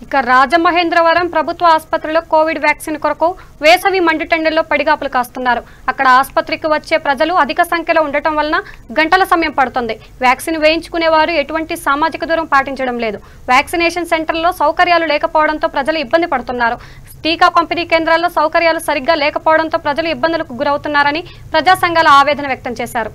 ఇక రాజమహేంద్రవరం ప్రభుత్వ ఆసుపత్రిలో కోవిడ్ వ్యాక్సిన్ కొరకు వేసవి మండుటెండల్లో పడిగాపులు కాస్తున్నారు. అక్కడ ఆసుపత్రికి వచ్చే ప్రజలు అధిక సంఖ్యలో ఉండటం వలన గంటల సమయం పడుతుంది. వ్యాక్సిన్ వేయించుకునేవారు ఎటువంటి సామాజిక దూరం పాటించడం లేదు. వ్యాక్సినేషన్ సెంటర్లో సౌకర్యాలు లేకపోవడంతో ప్రజలు ఇబ్బంది పడుతున్నారు. టీకా పంపిణీ కేంద్రాల్లో సౌకర్యాలు సరిగ్గా లేకపోవడంతో ప్రజలు ఇబ్బందులకు గురవుతున్నారని ప్రజా సంఘాల ఆవేదన వ్యక్తం చేశారు.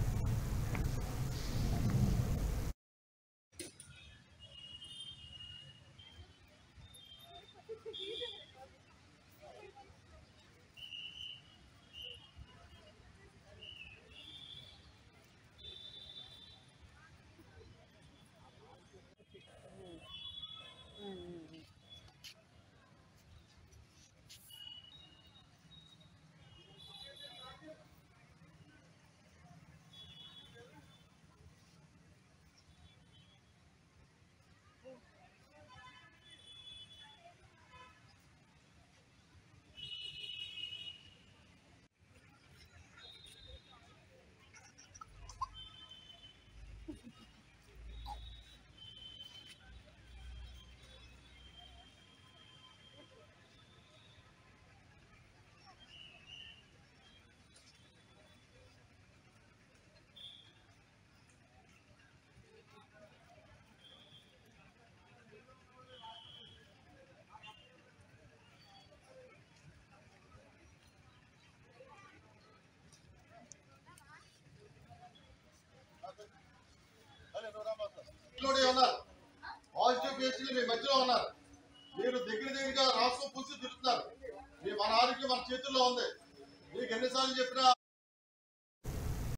పాజిటివ్ కేసులు మీ మధ్యలో ఉన్నారు. మీరు దగ్గరగా రాష్ట్రం పూర్తి తిరుగుతున్నారు. మన ఆరోగ్యం మన చేతుల్లో ఉంది. మీకు ఎన్నిసార్లు చెప్పినా